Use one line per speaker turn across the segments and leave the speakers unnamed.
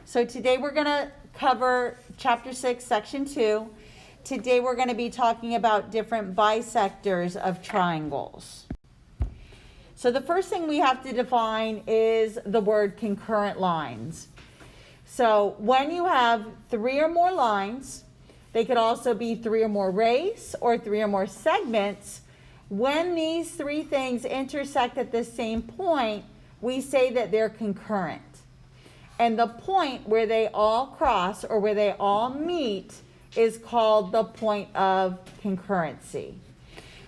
So today we're going to cover Chapter 6, Section 2. Today we're going to be talking about different bisectors of triangles. So the first thing we have to define is the word concurrent lines. So when you have three or more lines, they could also be three or more rays or three or more segments. When these three things intersect at the same point, we say that they're concurrent. And the point where they all cross or where they all meet is called the point of concurrency.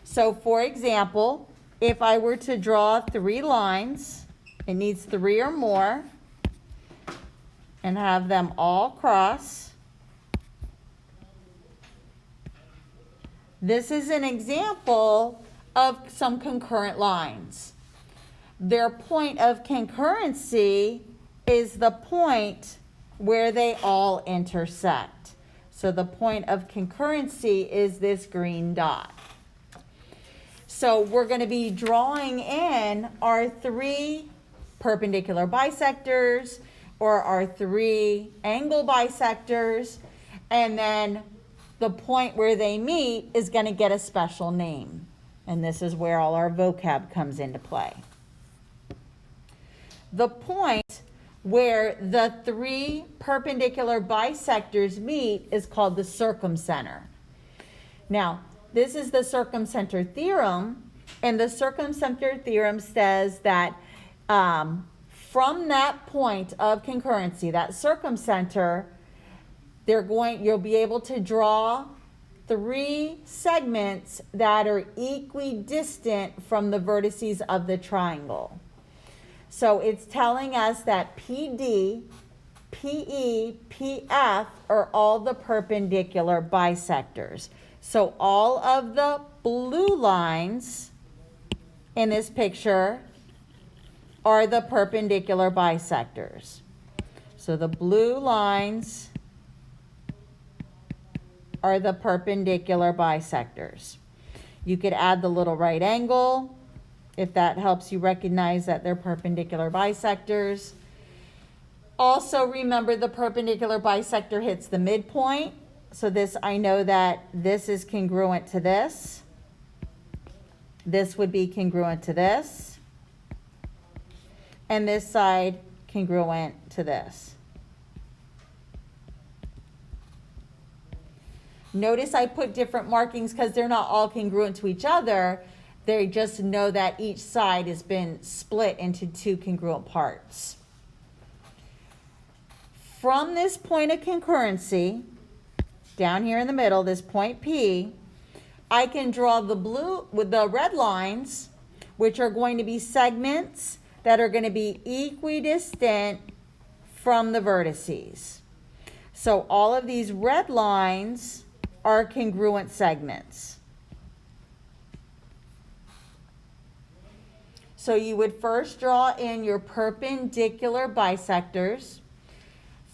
So for example, if I were to draw three lines, it needs three or more, and have them all cross. This is an example of some concurrent lines. Their point of concurrency is the point where they all intersect. So the point of concurrency is this green dot. So we're going to be drawing in our three perpendicular bisectors or our three angle bisectors, and then the point where they meet is going to get a special name. And this is where all our vocab comes into play. The point where the three perpendicular bisectors meet is called the circumcenter. Now, this is the Circumcenter Theorem, and the Circumcenter Theorem says that from that point of concurrency, that circumcenter, you'll be able to draw three segments that are equidistant from the vertices of the triangle. So it's telling us that PD, PE, PF are all the perpendicular bisectors. So all of the blue lines in this picture are the perpendicular bisectors. So the blue lines are the perpendicular bisectors. You could add the little right angle if that helps you recognize that they're perpendicular bisectors. Also remember the perpendicular bisector hits the midpoint. So this, I know that this is congruent to this. This would be congruent to this. And this side congruent to this. Notice I put different markings because they're not all congruent to each other. They just know that each side has been split into two congruent parts. From this point of concurrency, down here in the middle, this point P, I can draw the blue with the red lines, which are going to be segments that are going to be equidistant from the vertices. So all of these red lines are congruent segments. So you would first draw in your perpendicular bisectors,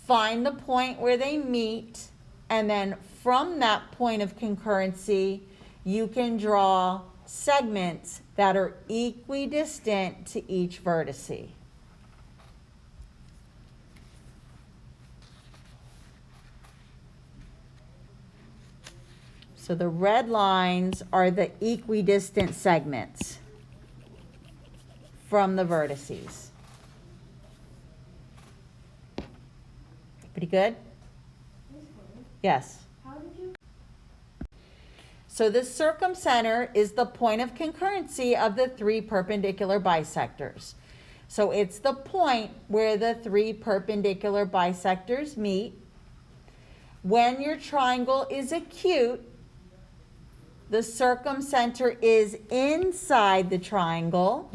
find the point where they meet, and then from that point of concurrency, you can draw segments that are equidistant to each vertice. So the red lines are the equidistant segments from the vertices. Pretty good? Yes. So the circumcenter is the point of concurrency of the three perpendicular bisectors. So it's the point where the three perpendicular bisectors meet. When your triangle is acute, the circumcenter is inside the triangle.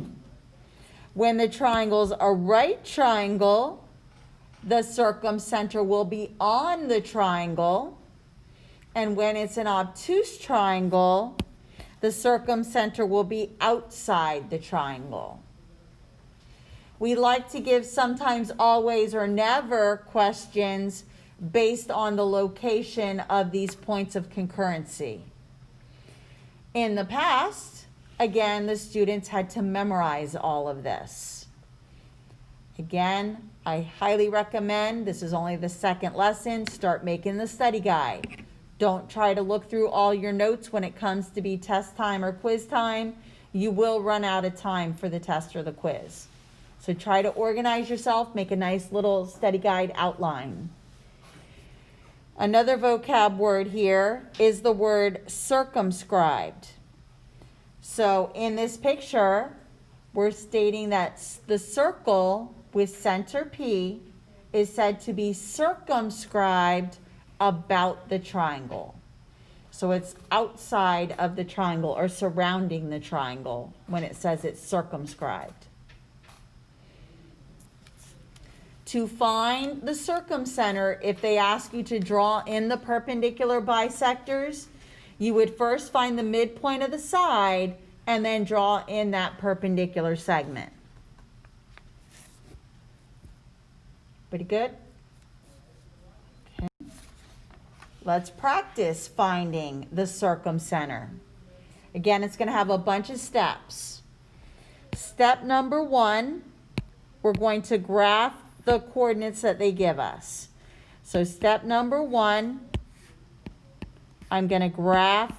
When the triangle's a right triangle, the circumcenter will be on the triangle. And when it's an obtuse triangle, the circumcenter will be outside the triangle. We like to give sometimes, always, or never questions based on the location of these points of concurrency. In the past, again, the students had to memorize all of this. Again, I highly recommend, this is only the second lesson, start making the study guide. Don't try to look through all your notes when it comes to be test time or quiz time. You will run out of time for the test or the quiz. So try to organize yourself, make a nice little study guide outline. Another vocab word here is the word circumscribed. So in this picture, we're stating that the circle with center P is said to be circumscribed about the triangle. So it's outside of the triangle or surrounding the triangle when it says it's circumscribed. To find the circumcenter, if they ask you to draw in the perpendicular bisectors, you would first find the midpoint of the side and then draw in that perpendicular segment. Pretty good? Okay. Let's practice finding the circumcenter. Again, it's going to have a bunch of steps. Step number 1, we're going to graph the coordinates that they give us. So step number 1, I'm going to graph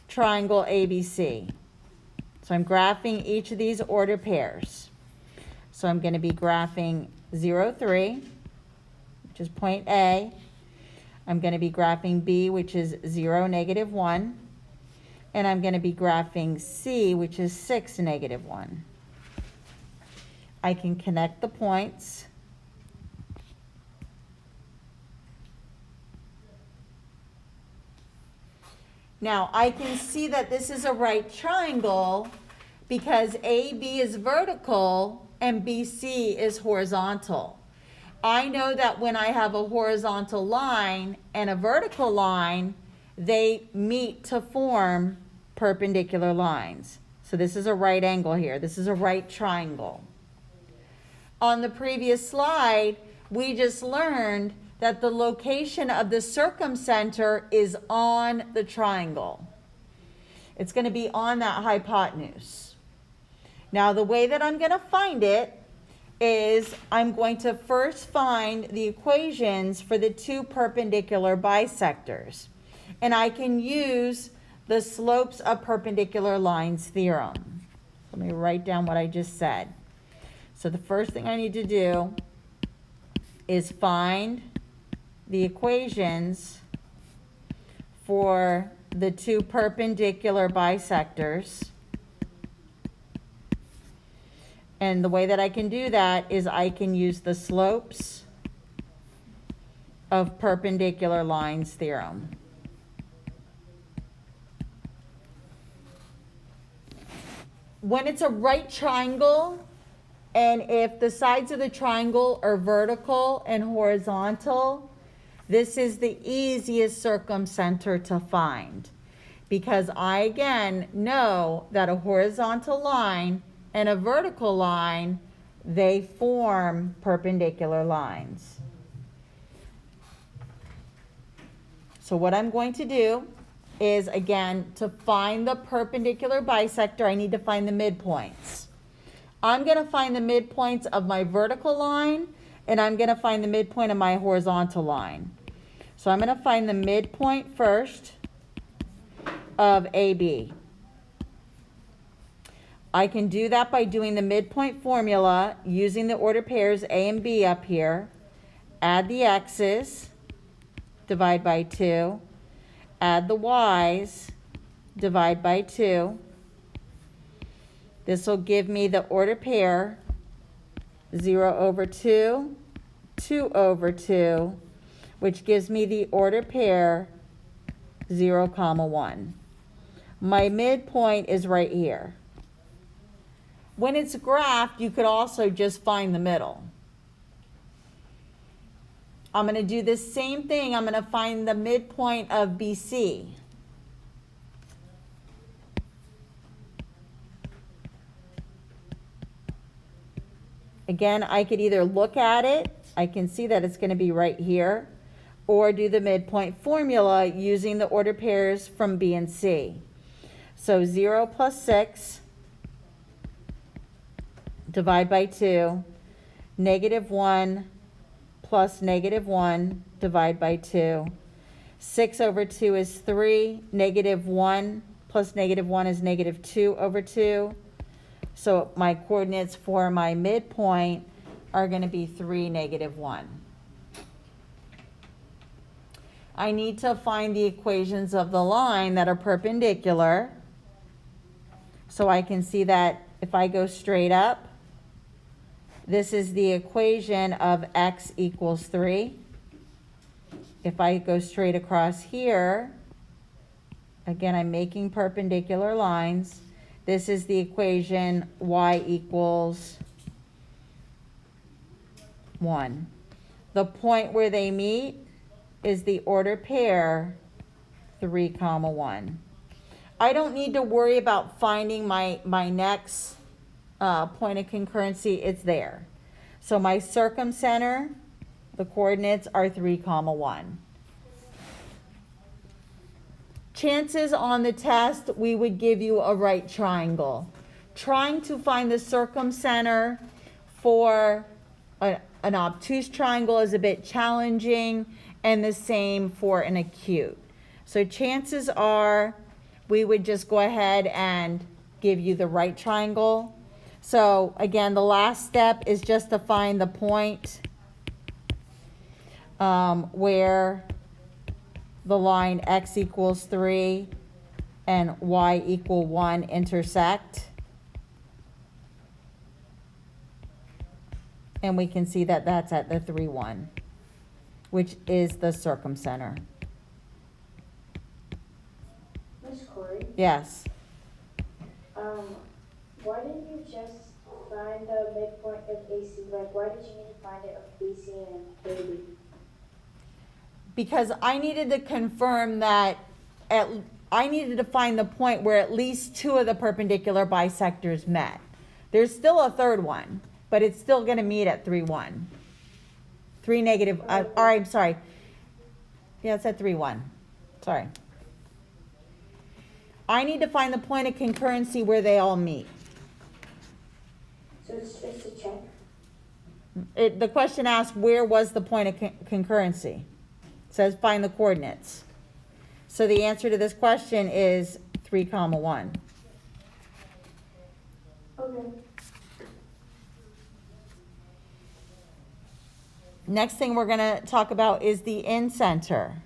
triangle ABC. So I'm graphing each of these ordered pairs. So I'm going to be graphing 0, 3, which is point A. I'm going to be graphing B, which is 0, negative 1. And I'm going to be graphing C, which is 6, negative 1. I can connect the points. Now I can see that this is a right triangle because AB is vertical and BC is horizontal. I know that when I have a horizontal line and a vertical line, they meet to form perpendicular lines. So this is a right angle here. This is a right triangle. On the previous slide, we just learned that the location of the circumcenter is on the triangle. It's going to be on that hypotenuse. Now, the way that I'm going to find it is I'm going to first find the equations for the two perpendicular bisectors. And I can use the slopes of perpendicular lines theorem. Let me write down what I just said. So the first thing I need to do is find the equations for the two perpendicular bisectors. And the way that I can do that is I can use the slopes of perpendicular lines theorem. When it's a right triangle, and if the sides of the triangle are vertical and horizontal, this is the easiest circumcenter to find, because I, again, know that a horizontal line and a vertical line, they form perpendicular lines. So what I'm going to do is, again, to find the perpendicular bisector, I need to find the midpoints. I'm going to find the midpoints of my vertical line, and I'm going to find the midpoint of my horizontal line. So I'm going to find the midpoint first of AB. I can do that by doing the midpoint formula using the order pairs A and B up here. Add the x's, divide by 2. Add the y's, divide by 2. This will give me the order pair 0 over 2, 2 over 2, which gives me the order pair 0, 1. My midpoint is right here. When it's graphed, you could also just find the middle. I'm going to do the same thing. I'm going to find the midpoint of BC. Again, I could either look at it, I can see that it's going to be right here, or do the midpoint formula using the order pairs from B and C. So 0 plus 6, divide by 2, -1 plus -1 divide by 2. 6 over 2 is 3. -1 plus -1 is -2 over 2. So my coordinates for my midpoint are going to be 3, -1. I need to find the equations of the line that are perpendicular. So I can see that if I go straight up, this is the equation of x equals 3. If I go straight across here, again, I'm making perpendicular lines. This is the equation y equals 1. The point where they meet is the ordered pair 3, 1. I don't need to worry about finding my next point of concurrency. It's there. So my circumcenter, the coordinates are 3, 1. Chances on the test, we would give you a right triangle. Trying to find the circumcenter for an obtuse triangle is a bit challenging, and the same for an acute. So chances are we would just go ahead and give you the right triangle. So again, the last step is just to find the point where the line x equals 3 and y equal 1 intersect. And we can see that that's at the 3, 1, which is the circumcenter.
Miss Corey?
Yes.
Why didn't you just find the midpoint of AC? Like, why did you need to find it of AC and AB?
Because I needed to confirm that I needed to find the point where at least 2 of the perpendicular bisectors met. There's still a third one, but it's still going to meet at 3, 1. 3 negative, all right, I'm sorry. Yeah, it's at 3, 1. Sorry. I need to find the point of concurrency where they all meet.
So it's just a check?
The question asks, where was the point of concurrency? It says find the coordinates. So the answer to this question is 3, 1.
Okay.
Next thing we're going to talk about is the incenter.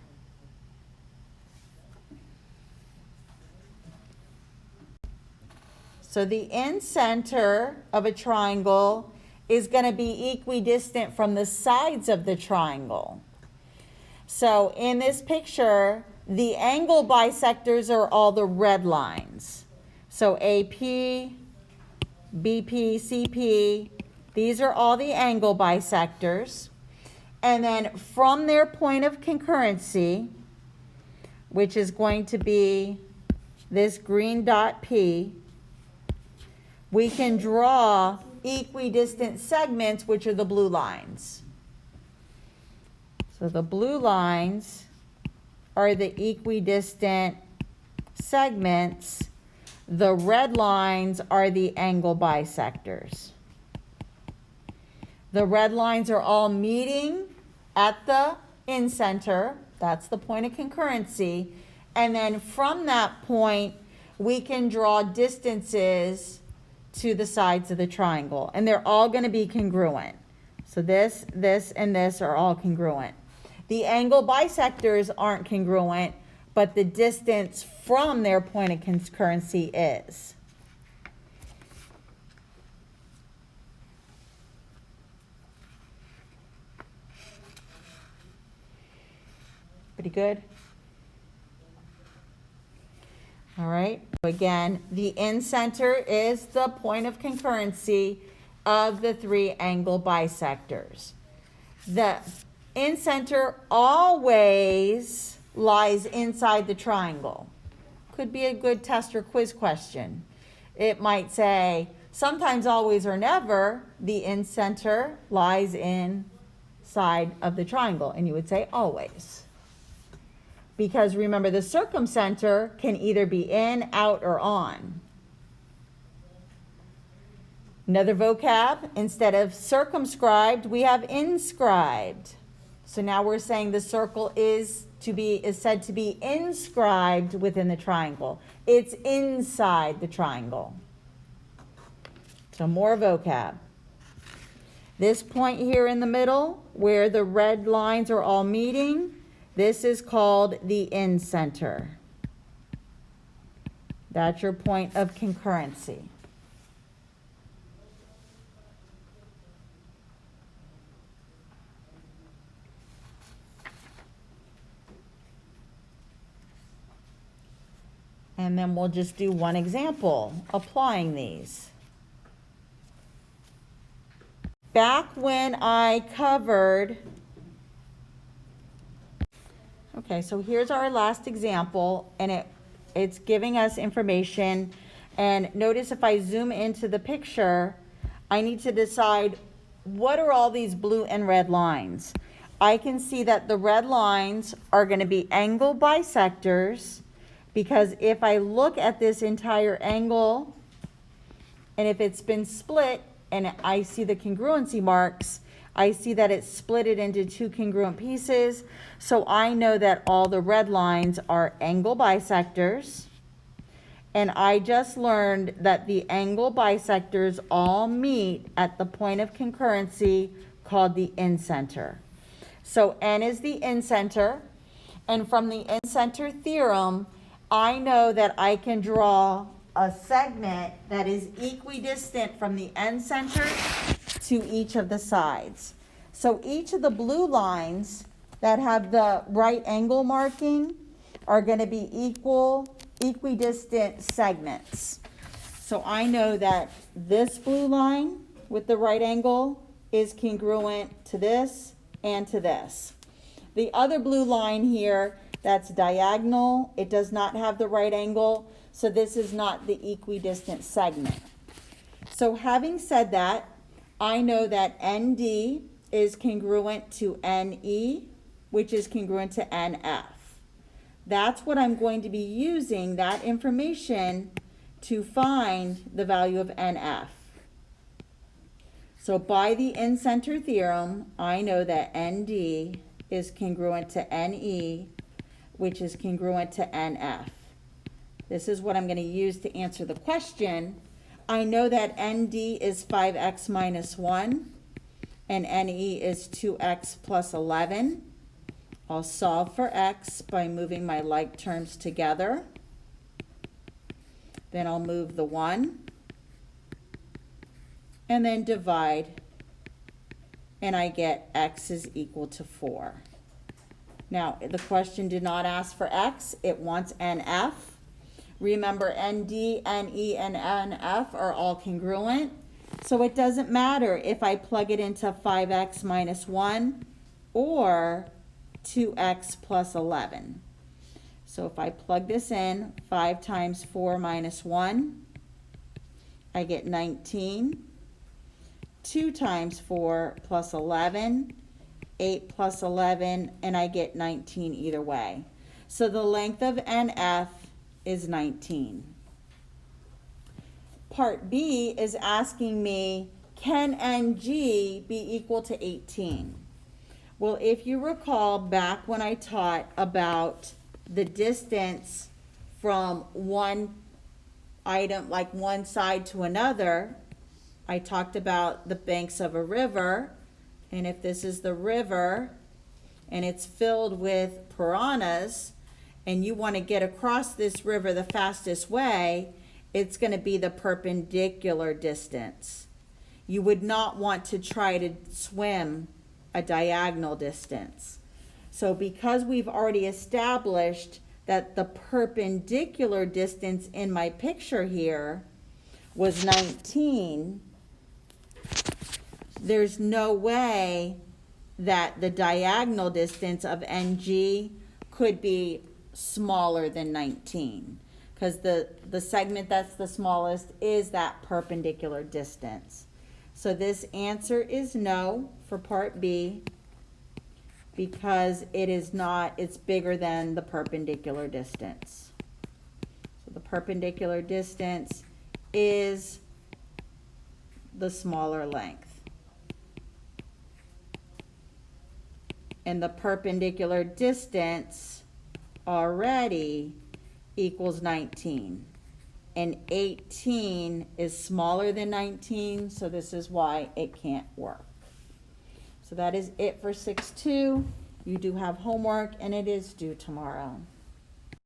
So the incenter of a triangle is going to be equidistant from the sides of the triangle. So in this picture, the angle bisectors are all the red lines. So AP, BP, CP, these are all the angle bisectors. And then from their point of concurrency, which is going to be this green dot P, we can draw equidistant segments, which are the blue lines. So the blue lines are the equidistant segments. The red lines are the angle bisectors. The red lines are all meeting at the incenter. That's the point of concurrency. And then from that point, we can draw distances to the sides of the triangle. And they're all going to be congruent. So this, this, and this are all congruent. The angle bisectors aren't congruent, but the distance from their point of concurrency is. Pretty good? All right. Again, the incenter is the point of concurrency of the 3 angle bisectors. The incenter always lies inside the triangle. Could be a good test or quiz question. It might say, sometimes, always, or never, the incenter lies inside of the triangle. And you would say always. Because remember, the circumcenter can either be in, out, or on. Another vocab, instead of circumscribed, we have inscribed. So now we're saying the circle is said to be inscribed within the triangle. It's inside the triangle. So more vocab. This point here in the middle, where the red lines are all meeting, this is called the incenter. That's your point of concurrency. And then we'll just do one example applying these. Back when I covered, okay, so here's our last example, and it's giving us information. And notice if I zoom into the picture, I need to decide what are all these blue and red lines. I can see that the red lines are going to be angle bisectors, because if I look at this entire angle, and if it's been split, and I see the congruency marks, I see that it's split it into two congruent pieces. So I know that all the red lines are angle bisectors. And I just learned that the angle bisectors all meet at the point of concurrency called the incenter. So N is the incenter. And from the Incenter Theorem, I know that I can draw a segment that is equidistant from the end center to each of the sides. So each of the blue lines that have the right angle marking are going to be equidistant segments. So I know that this blue line with the right angle is congruent to this and to this. The other blue line here, that's diagonal. It does not have the right angle. So this is not the equidistant segment. So having said that, I know that ND is congruent to NE, which is congruent to NF. That's what I'm going to be using, that information, to find the value of NF. So by the Incenter Theorem, I know that ND is congruent to NE, which is congruent to NF. This is what I'm going to use to answer the question. I know that ND is 5x minus 1 and NE is 2x plus 11. I'll solve for x by moving my like terms together. Then I'll move the 1 and then divide, and I get x is equal to 4. Now, the question did not ask for x, it wants NF. Remember, ND, NE, and NF are all congruent. So it doesn't matter if I plug it into 5x minus 1 or 2x plus 11. So if I plug this in, 5 times 4 minus 1, I get 19. 2 times 4 plus 11, 8 plus 11, and I get 19 either way. So the length of NF is 19. Part B is asking me, can NG be equal to 18? Well, if you recall back when I taught about the distance from one item, like one side to another, I talked about the banks of a river, and if this is the river and it's filled with piranhas, and you want to get across this river the fastest way, it's going to be the perpendicular distance. You would not want to try to swim a diagonal distance. So because we've already established that the perpendicular distance in my picture here was 19, there's no way that the diagonal distance of NG could be smaller than 19, because the segment that's the smallest is that perpendicular distance. So this answer is no for part B, because it is not, it's bigger than the perpendicular distance. So the perpendicular distance is the smaller length. And the perpendicular distance already equals 19. And 18 is smaller than 19, so this is why it can't work. So that is it for 6.2. You do have homework, and it is due tomorrow.